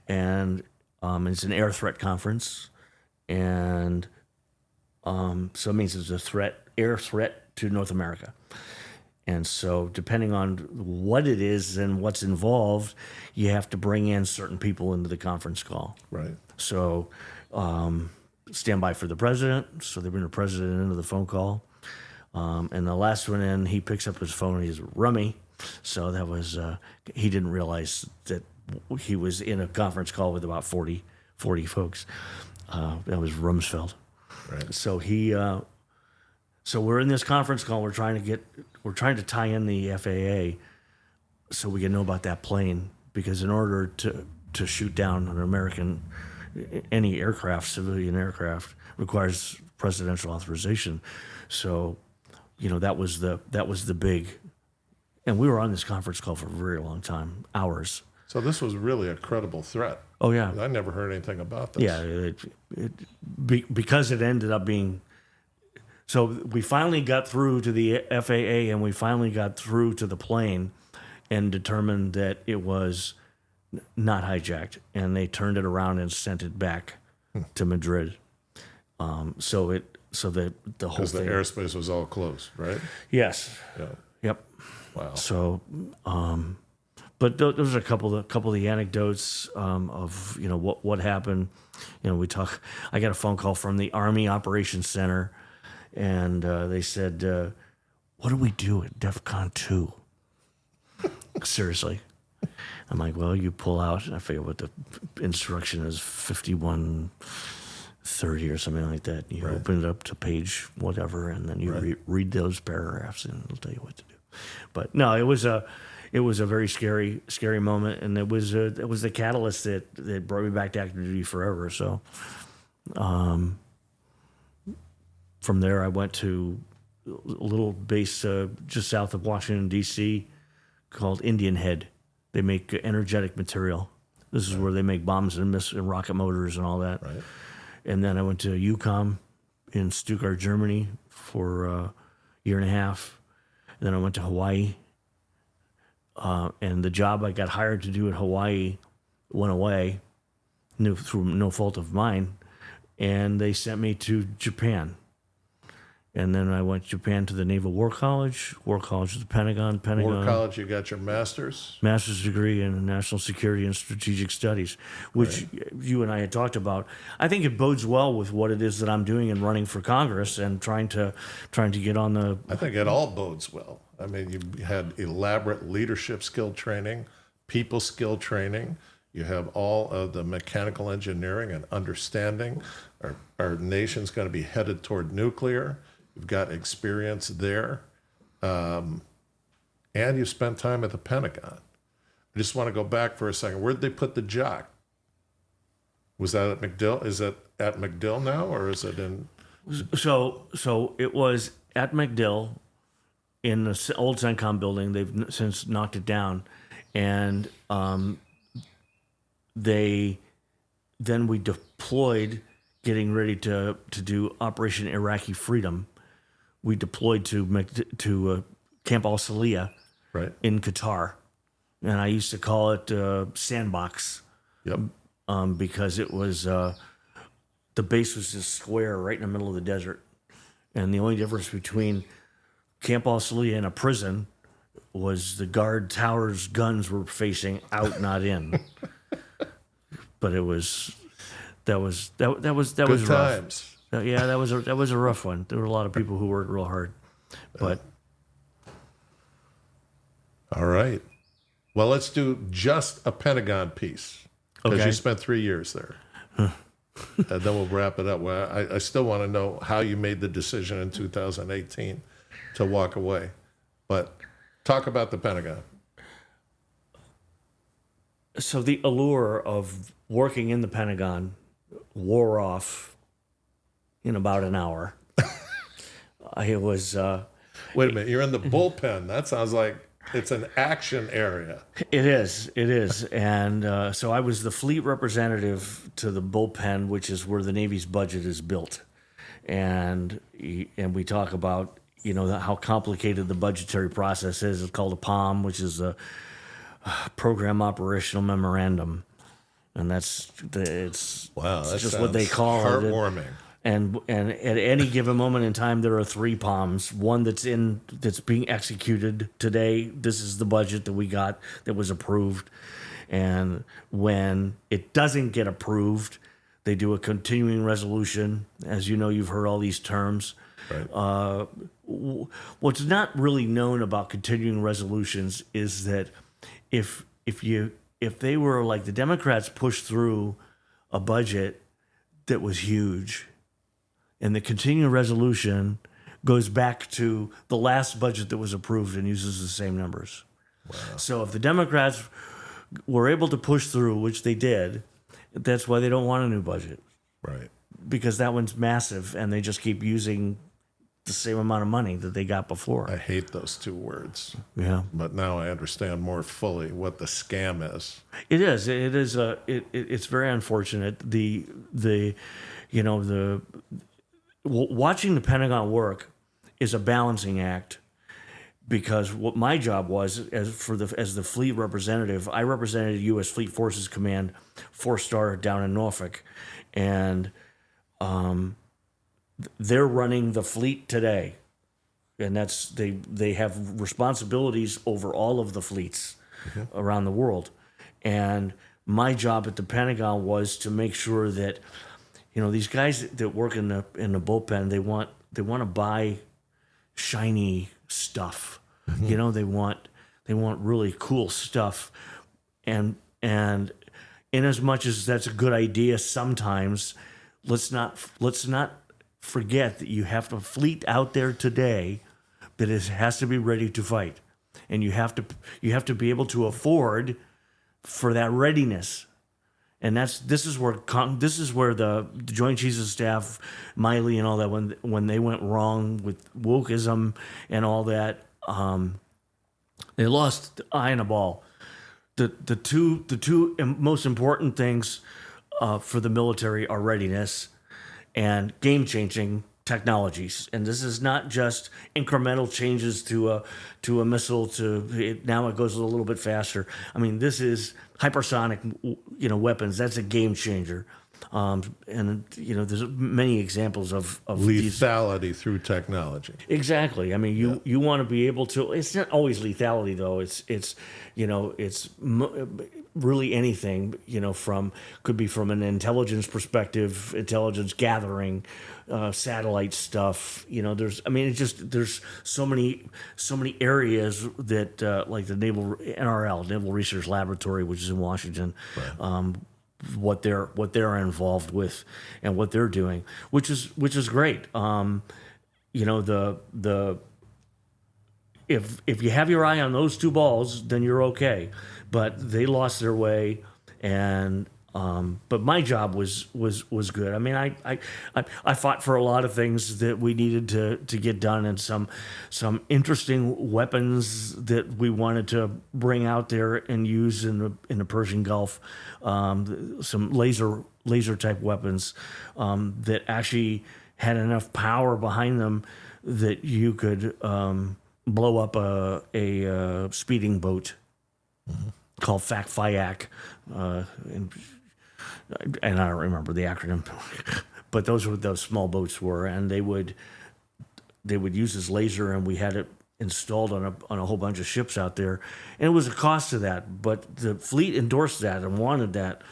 and it's an air threat conference, and so it means it's a air threat to North America. And so depending on what it is and what's involved, you have to bring in certain people into the conference call. Right. So stand by for the president. So they bring the president into the phone call. And the last one in, he picks up his phone. He's Rummy. So that was, he didn't realize that he was in a conference call with about 40 folks. That was Rumsfeld. Right. So so we're in this conference call. We're trying to tie in the FAA so we can know about that plane, because in order to shoot down any aircraft, civilian aircraft, requires presidential authorization. So, that was the big, and we were on this conference call for a very long time, hours. So this was really a credible threat. Oh yeah, I never heard anything about this. yeah. Because it ended up being. So we finally got through to the FAA, and we finally got through to the plane and determined that it was not hijacked, and they turned it around and sent it back to Madrid. So the whole Because the thing. airspace was all closed, right? Yes. Yeah. Yep. Wow. So, but those are a couple of the anecdotes of what happened. I got a phone call from the Army Operations Center. And they said, what do we do at DEFCON 2? Seriously. I'm like, well, you pull out, I forget what the instruction is, 5130 or something like that. You open it up to page whatever, and then you read those paragraphs, and it'll tell you what to do. But no, it was a very scary moment, and it was the catalyst that brought me back to active duty forever. So, from there, I went to a little base just south of Washington, D.C., called Indian Head. They make energetic material. This is where they make bombs and rocket motors and all that. Right. And then I went to UCOM in Stuttgart, Germany for a year and a half. And then I went to Hawaii. And the job I got hired to do at Hawaii went away through no fault of mine. And they sent me to Japan. And then I went to Japan to the Naval War College to the Pentagon. War College, you got your master's? Master's degree in National Security and Strategic Studies, which you and I had talked about. I think it bodes well with what it is that I'm doing and running for Congress and trying to get on the. I think it all bodes well. I mean, you had elaborate leadership skill training, people skill training. You have all of the mechanical engineering and understanding. Our nation's going to be headed toward nuclear. You've got experience there. And you spent time at the Pentagon. I just want to go back for a second. Where'd they put the jock? Was that at MacDill? Is it at MacDill now, or is it in? So it was at MacDill in the old CENTCOM building. They've since knocked it down. And we deployed, getting ready to do Operation Iraqi Freedom. We deployed to Camp Al Salih in Qatar, and I used to call it Sandbox. Yep. Because it was the base was this square right in the middle of the desert, and the only difference between Camp Al Salih and a prison was the guard tower's guns were facing out, not in. But that was Good rough. times. Yeah, that was a rough one. There were a lot of people who worked real hard, but All right. Well, let's do just a Pentagon piece, because Okay. you spent 3 years there. And then we'll wrap it up. Well, I still want to know how you made the decision in 2018 to walk away. But talk about the Pentagon. so the allure of working in the Pentagon wore off in about an hour. Wait a minute, you're in the bullpen. That sounds like it's an action area. It is. And so I was the fleet representative to the bullpen, which is where the Navy's budget is built. And we talk about, how complicated the budgetary process is. It's called a POM, which is a Program Operational Memorandum. And it's Wow, that just what they call it. heartwarming. And at any given moment in time, there are 3 POMs. One that's being executed today. This is the budget that we got that was approved. And when it doesn't get approved, they do a continuing resolution. As you know, you've heard all these terms. Right. What's not really known about continuing resolutions is that if they were like the Democrats pushed through a budget that was huge, and the continuing resolution goes back to the last budget that was approved and uses the same numbers. Wow. So if the Democrats were able to push through, which they did, that's why they don't want a new budget. Right. Because that one's massive, and they just keep using the same amount of money that they got before. I hate those 2 words. Yeah. But now I understand more fully what the scam is. It is. It's very unfortunate. Watching the Pentagon work is a balancing act, because what my job was as the fleet representative, I represented U.S. Fleet Forces Command 4-star down in Norfolk, and they're running the fleet today, and that's they have responsibilities over all of the fleets around the world, and my job at the Pentagon was to make sure that these guys that work in the bullpen, they want to buy shiny stuff. They want really cool stuff, and in as much as that's a good idea, sometimes let's not forget that you have a fleet out there today that has to be ready to fight, and you have to be able to afford for that readiness. And this is where the Joint Chiefs of Staff, Miley, and all that, when they went wrong with wokeism and all that, they lost the eye on the ball. The two most important things for the military are readiness and game-changing technologies. And this is not just incremental changes to a missile now it goes a little bit faster. I mean, this is hypersonic weapons. That's a game changer. And there's many examples of lethality through technology. Exactly. I mean, you want to be able to. It's not always lethality, though. It's really anything. Could be from an intelligence perspective, intelligence gathering, satellite stuff. There's so many areas that like the Naval NRL, Naval Research Laboratory, which is in Washington. Right. What they're involved with and what they're doing, which is great. If you have your eye on those 2 balls, then you're okay. But they lost their way, and but my job was good. I mean, I fought for a lot of things that we needed to get done, and some interesting weapons that we wanted to bring out there and use in the Persian Gulf, some laser type weapons that actually had enough power behind them that you could blow up a speeding boat called FAC-FIAC. And I don't remember the acronym, but those were what those small boats were, and they would use this laser, and we had it installed on a whole bunch of ships out there, and it was a cost to that, but the fleet endorsed that and wanted that,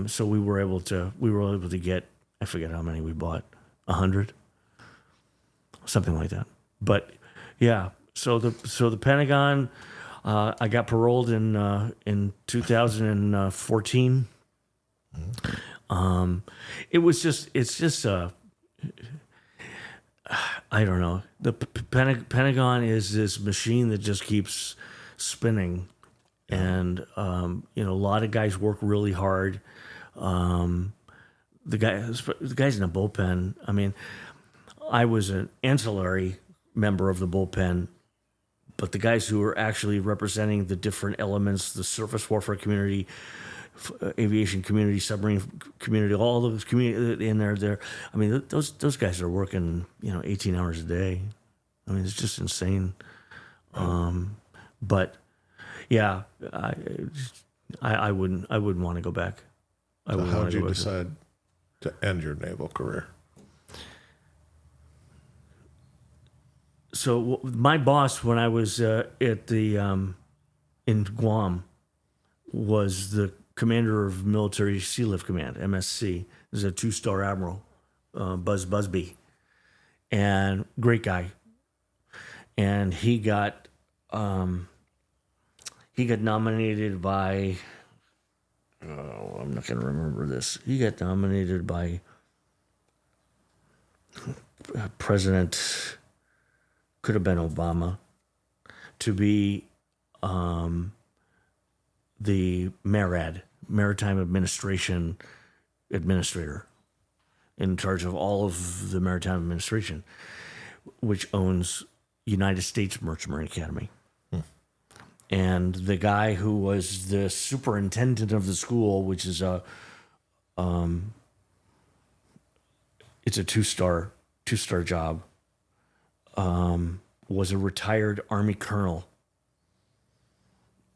so we were able to get, I forget how many we bought, 100, something like that. But yeah, so the Pentagon, I got paroled in 2014. It's just I don't know. The Pentagon is this machine that just keeps spinning, and a lot of guys work really hard. The guys in the bullpen. I mean, I was an ancillary member of the bullpen, but the guys who are actually representing the different elements, the surface warfare community, aviation community, submarine community, all those community in there. I mean, those guys are working, 18 hours a day. I mean, it's just insane. But yeah, I wouldn't want to go back. So how did you decide to end your naval career? So my boss, when I was at the in Guam, was the commander of Military Sea Lift Command, MSC. Is a 2-star admiral, Buzz Busby, and great guy. And he got nominated by. Oh, I'm not going to remember this. He got nominated by President. Could have been Obama, to be the MARAD, Maritime Administration Administrator, in charge of all of the Maritime Administration, which owns United States Merchant Academy. And the guy who was the superintendent of the school, which is it's a two-star job, was a retired Army colonel.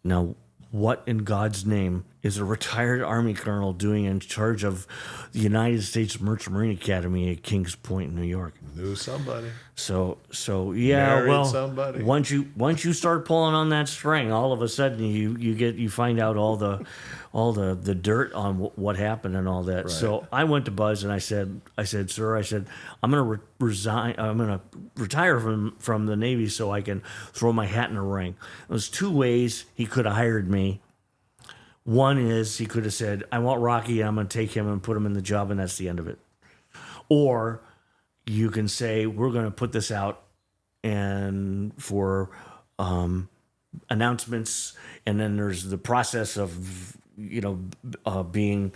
Now, what in God's name is a retired Army colonel doing in charge of the United States Merchant Marine Academy at Kings Point, New York? Knew somebody. So yeah. Married well, somebody. once you start pulling on that string, all of a sudden you find out all the dirt on what happened and all that. Right. So I went to Buzz and I said, sir, I'm going to resign. I'm going to retire from the Navy so I can throw my hat in the ring. There's two ways he could have hired me. One is he could have said, I want Rocky, and I'm going to take him and put him in the job, and that's the end of it. Or you can say, we're going to put this out and for announcements, and then there's the process of being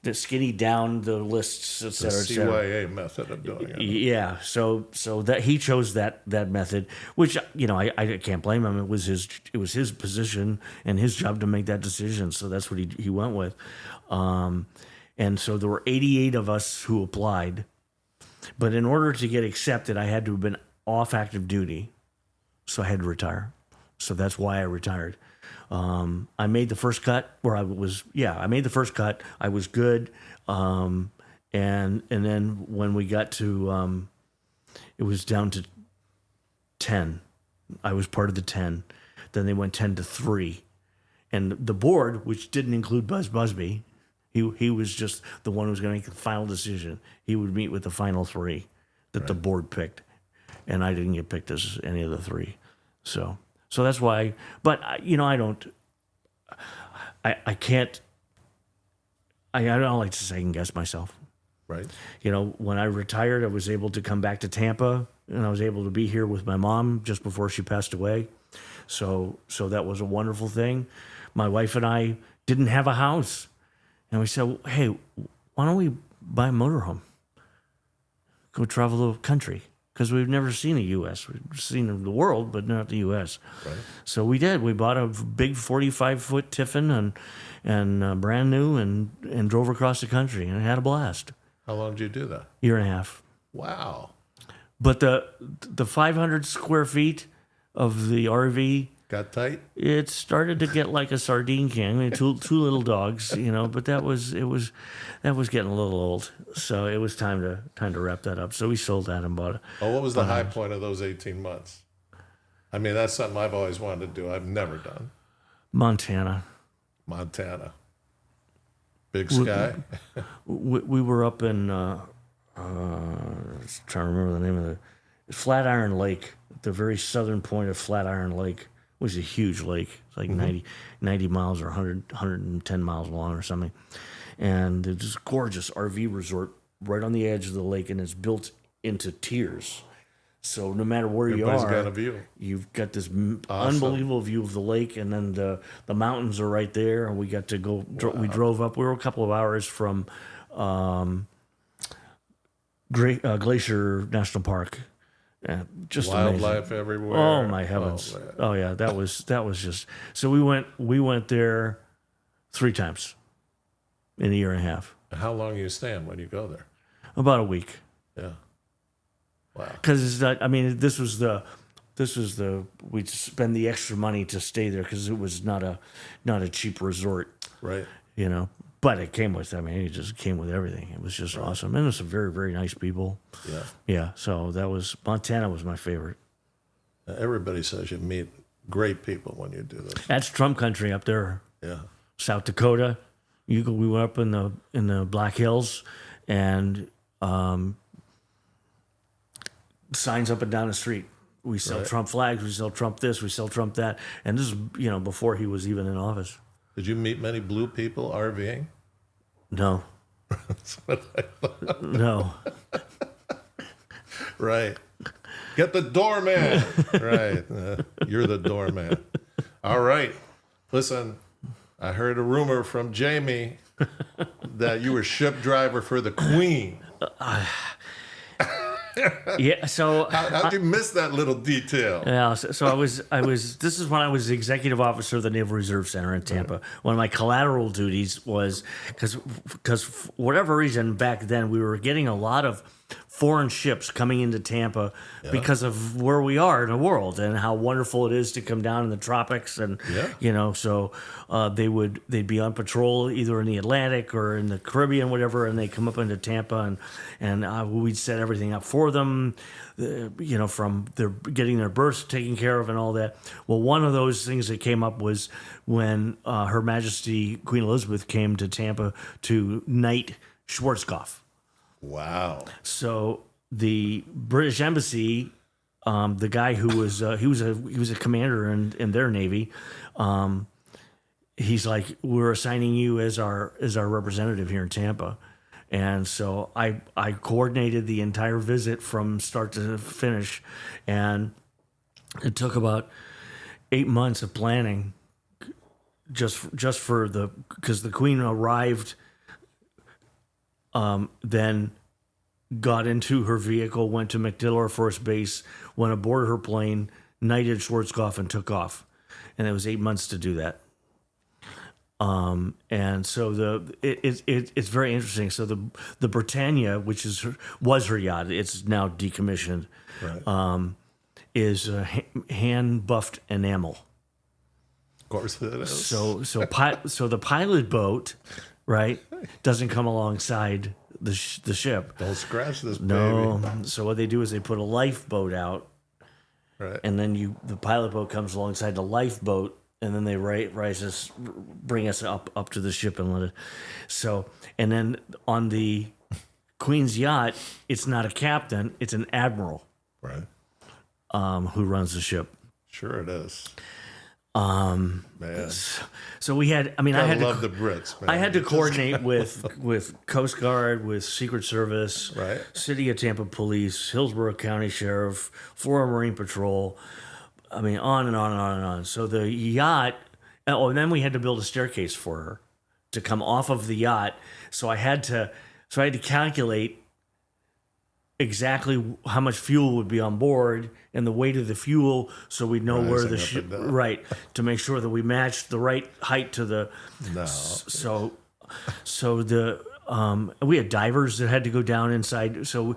the skinny down the lists, et cetera, The et cetera. CYA method of doing it. Yeah, so that he chose that method, which I can't blame him. It was his position and his job to make that decision. So that's what he went with. And so there were 88 of us who applied, but in order to get accepted, I had to have been off active duty, so I had to retire. So that's why I retired. I made the first cut I made the first cut. I was good. And then when we got to, it was down to 10. I was part of the 10. Then they went 10-3. And the board, which didn't include Buzz Busby, he was just the one who was going to make the final decision. He would meet with the final 3 that the board picked. And I didn't get picked as any of the 3. So that's why, but I don't like to second guess myself. Right. When I retired, I was able to come back to Tampa, and I was able to be here with my mom just before she passed away. So that was a wonderful thing. My wife and I didn't have a house, and we said, hey, why don't we buy a motorhome? Go travel the country. Because we've never seen the U.S. We've seen the world, but not the U.S. Right. So we did. We bought a big 45-foot Tiffin and brand new and drove across the country and had a blast. How long did you do that? Year and a half. Wow. But the 500 square feet of the RV got tight. It started to get like a sardine can. I mean, two little dogs, But that was getting a little old. So it was time to wrap that up. So we sold that and bought it. Oh, what was the high point of those 18 months? I mean, that's something I've always wanted to do. I've never done. Montana. Big sky. We were up in. I'm trying to remember the name of the Flatiron Lake. The very southern point of Flatiron Lake was a huge lake. It's like 90 miles or 110 miles long or something. And there's this gorgeous RV resort right on the edge of the lake, and it's built into tiers. So no matter where Everybody's you are, got a view. You've got this unbelievable view of the lake, and then the mountains are right there. And we got to go. We drove up. We were a couple of hours from Glacier National Park, Just amazing. Wildlife everywhere. Oh my heavens! man. Oh yeah, that was just. So we went there 3 times in a year and a half. How long are you staying when you go there? About a week. Yeah. Wow. Because I mean, this was the we'd spend the extra money to stay there because it was not a cheap resort, Right. you know. But it came with, I mean, it just came with everything. It was just awesome, and it was some very, very nice people. Yeah. Yeah. So Montana was my favorite. Everybody says you meet great people when you do this. That's Trump country up there, Yeah. South Dakota. We went up in the Black Hills, and signs up and down the street. We sell Trump flags. We sell Trump this. We sell Trump that. And this is, before he was even in office. Did you meet many blue people RVing? No. That's what I thought. No. Right. Get the doorman. Right. You're the doorman. All right. Listen, I heard a rumor from Jamie that you were ship driver for the Queen. Yeah. So How'd you miss that little detail? yeah. So I was. This is when I was executive officer of the Naval Reserve Center in Tampa. One of my collateral duties was because for whatever reason back then we were getting a lot of foreign ships coming into Tampa because of where we are in the world and how wonderful it is to come down in the tropics and so they'd be on patrol either in the Atlantic or in the Caribbean, whatever, and they come up into Tampa and we'd set everything up for them, from their getting their berths taken care of and all that. Well, one of those things that came up was when Her Majesty Queen Elizabeth came to Tampa to knight Schwarzkopf. Wow. So the British Embassy, the guy who was he was a commander in their navy, he's like, we're assigning you as our representative here in Tampa, and so I coordinated the entire visit from start to finish, and it took about 8 months of planning, just for because the Queen arrived. Then got into her vehicle, went to MacDill Air Force Base, went aboard her plane, knighted Schwarzkopf, and took off. And it was 8 months to do that. And so it's very interesting. So the Britannia, which was her yacht, it's now decommissioned, is hand buffed enamel. Of course it is. So the pilot boat. Right, doesn't come alongside the ship. Don't scratch this baby. No. So what they do is they put a lifeboat out, Right. and then the pilot boat comes alongside the lifeboat, and then they bring us up to the ship and let it. So and then on the Queen's yacht, it's not a captain; it's an admiral, Right. who runs the ship. Sure it is. Man. So we had. I mean, I had love to. the Brits, man. I had to coordinate with Coast Guard, with Secret Service, Right. City of Tampa Police, Hillsborough County Sheriff, Florida Marine Patrol. I mean, on and on and on and on. So the yacht. Oh, and then we had to build a staircase for her to come off of the yacht. So I had to calculate exactly how much fuel would be on board and the weight of the fuel, so we'd know where the ship to make sure that we matched the right height to the. No. So the we had divers that had to go down inside. So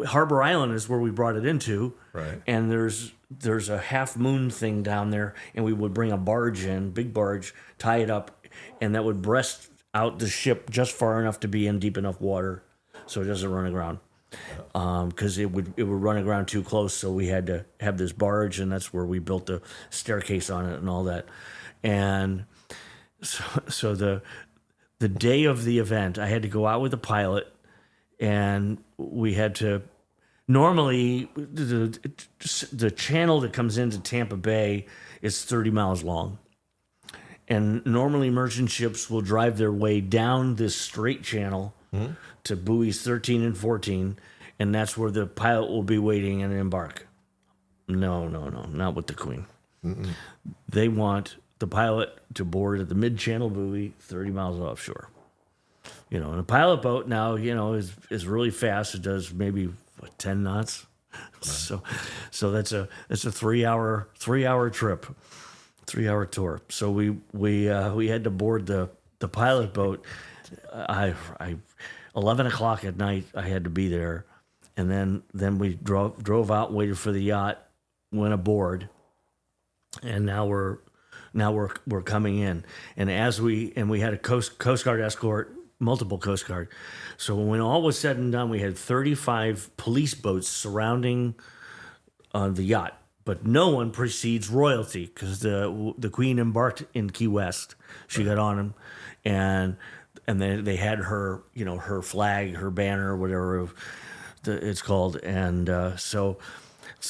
Harbor Island is where we brought it into, Right. and there's a half moon thing down there, and we would bring a barge in, big barge, tie it up, and that would breast out the ship just far enough to be in deep enough water, so it doesn't run aground. Because it would run aground too close, so we had to have this barge, and that's where we built the staircase on it and all that. And so the day of the event, I had to go out with a pilot, and we had to. Normally, the channel that comes into Tampa Bay is 30 miles long, and normally merchant ships will drive their way down this straight channel. To buoys 13 and 14, and that's where the pilot will be waiting and embark. No, not with the Queen. They want the pilot to board at the mid-channel buoy 30 miles offshore. And a pilot boat now, is really fast. It does maybe 10 knots. So that's a 3 hour trip, 3 hour tour. So we had to board the pilot boat. I 11 o'clock at night. I had to be there, and then we drove out, waited for the yacht, went aboard, and now we're coming in. And we had a Coast Guard escort, multiple Coast Guard. So when all was said and done, we had 35 police boats surrounding the yacht. But no one precedes royalty, because the Queen embarked in Key West. She got on him, and they had her, her flag, her banner, whatever it's called. And so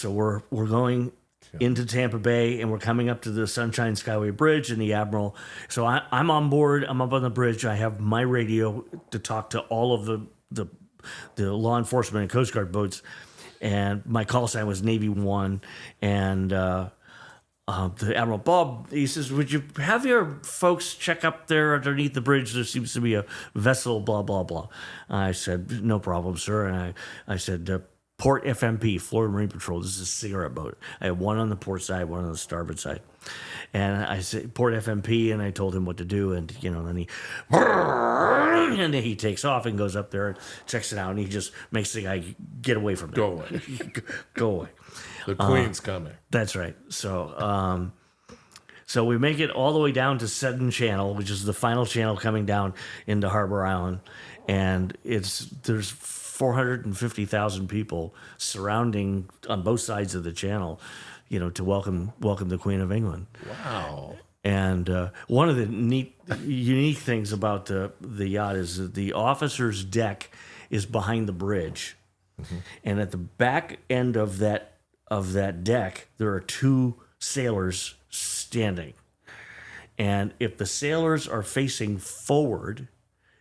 we're going into Tampa Bay, and we're coming up to the Sunshine Skyway Bridge and the Admiral. So I'm on board. I'm up on the bridge. I have my radio to talk to all of the law enforcement and Coast Guard boats. And my call sign was Navy 1. And the Admiral, Bob, he says, would you have your folks check up there underneath the bridge? There seems to be a vessel, blah, blah, blah. I said, no problem, sir. And I said, Port FMP, Florida Marine Patrol. This is a cigarette boat. I have one on the port side, one on the starboard side. And I said, Port FMP, and I told him what to do. And, then he takes off and goes up there and checks it out. And he just makes the guy get away from it. Go away. Go away. The Queen's coming. That's right. So we make it all the way down to Seddon Channel, which is the final channel coming down into Harbor Island. And there's 450,000 people surrounding on both sides of the channel, to welcome the Queen of England. Wow. And one of the unique things about the yacht is that the officer's deck is behind the bridge. Mm-hmm. And at the back end of that deck, there are two sailors standing. And if the sailors are facing forward,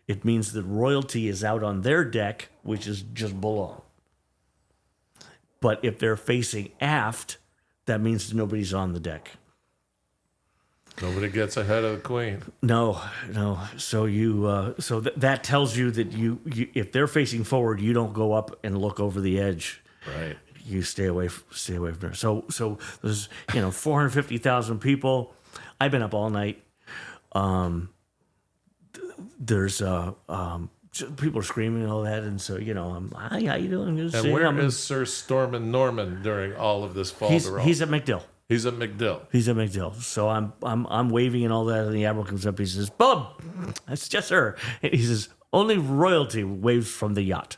it means that royalty is out on their deck, which is just below. But if they're facing aft, that means nobody's on the deck. Nobody gets ahead of the Queen. No. So that tells you that you if they're facing forward, you don't go up and look over the edge. Right. You stay away from there. So there's 450,000 people. I've been up all night. There's people are screaming and all that, and so I'm, hi, how you doing? And where is Sir Stormin Norman during all of this fall? He's at MacDill. He's at MacDill. He's at MacDill. So I'm waving and all that, and the Admiral comes up. He says, "Bob, that's just her." And he says, "Only royalty waves from the yacht."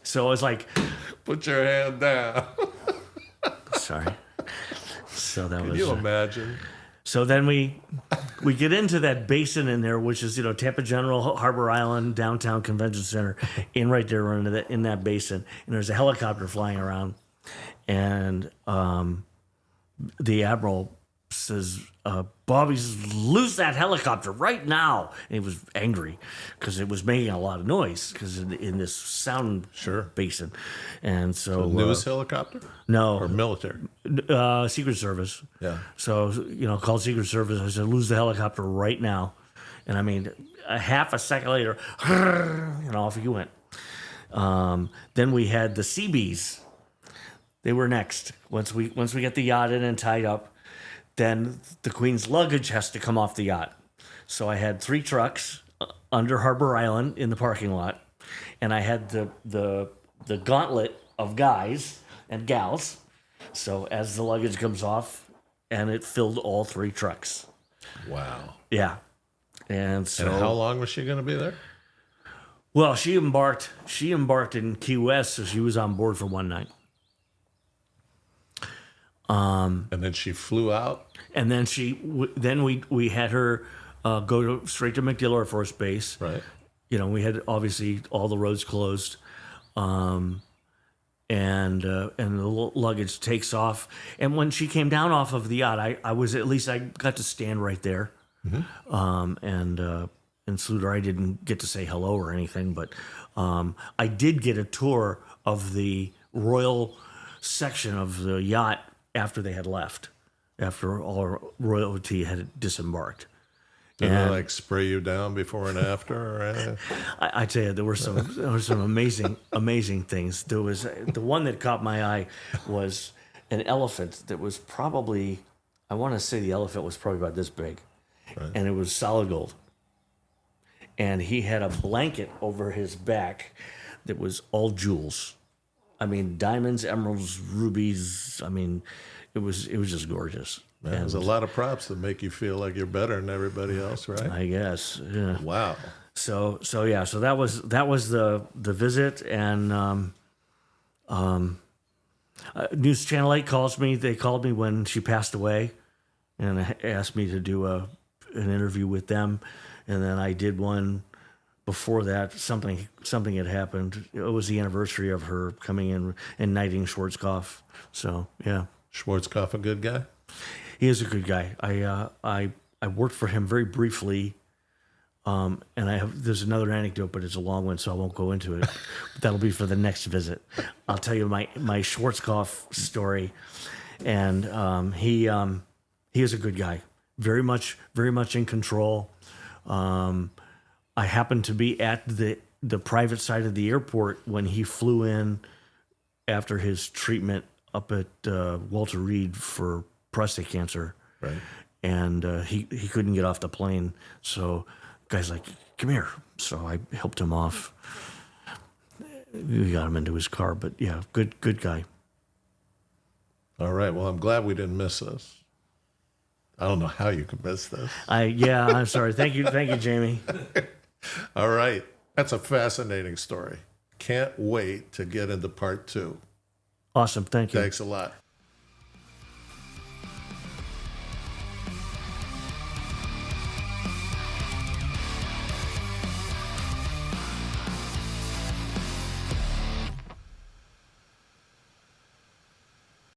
So I was like, "Put your hand down." Sorry. So that was. Can you imagine? So then we get into that basin in there, which is Tampa General, Harbor Island, downtown convention center, right there in that basin, and there's a helicopter flying around, and the Admiral says, Bobby says, lose that helicopter right now. And he was angry because it was making a lot of noise because in this sound basin. And so news helicopter? No. Or military? Secret Service. Yeah. So, called Secret Service. I said, lose the helicopter right now. And I mean, a half a second later, and off he went. Then we had the Seabees. They were next. Once we get the yacht in and tied up, then the Queen's luggage has to come off the yacht. So I had 3 trucks under Harbor Island in the parking lot, and I had the gauntlet of guys and gals. So as the luggage comes off, and it filled all 3 trucks. Wow. Yeah. And so. And how long was she going to be there? Well, she embarked in Key West, so she was on board for one night. And then she flew out. And then we had her go straight to MacDill Air Force Base. Right. We had obviously all the roads closed, and the luggage takes off. And when she came down off of the yacht, I got to stand right there, and salute her. I didn't get to say hello or anything, but I did get a tour of the royal section of the yacht after they had left, after all royalty had disembarked. Did they like spray you down before and after? Or anything? I tell you, there were some amazing things. There was the one that caught my eye was an elephant that was probably, I want to say the elephant was probably about this big, and it was solid gold. And he had a blanket over his back that was all jewels. I mean, diamonds, emeralds, rubies. I mean, it was just gorgeous. Man, there's a lot of props that make you feel like you're better than everybody else, right? I guess. Yeah. Wow. So that was the visit, and News Channel 8 calls me. They called me when she passed away, and asked me to do an interview with them, and then I did one before that. Something had happened. It was the anniversary of her coming in and knighting Schwarzkopf. So yeah, Schwarzkopf, a good guy? he is a good guy. I worked for him very briefly. And there's another anecdote, but it's a long one, so I won't go into it. That'll be for the next visit. I'll tell you my Schwarzkopf story, and he is a good guy, very much in control. I happened to be at the private side of the airport when he flew in after his treatment up at Walter Reed for prostate cancer, Right. and he couldn't get off the plane, so. Guy's like, come here. So I helped him off. We got him into his car, but yeah, good guy. All right. Well, I'm glad we didn't miss this. I don't know how you could miss this. I'm sorry. Thank you, Jamie. All right. That's a fascinating story. Can't wait to get into part 2. Awesome. Thank you. Thanks a lot.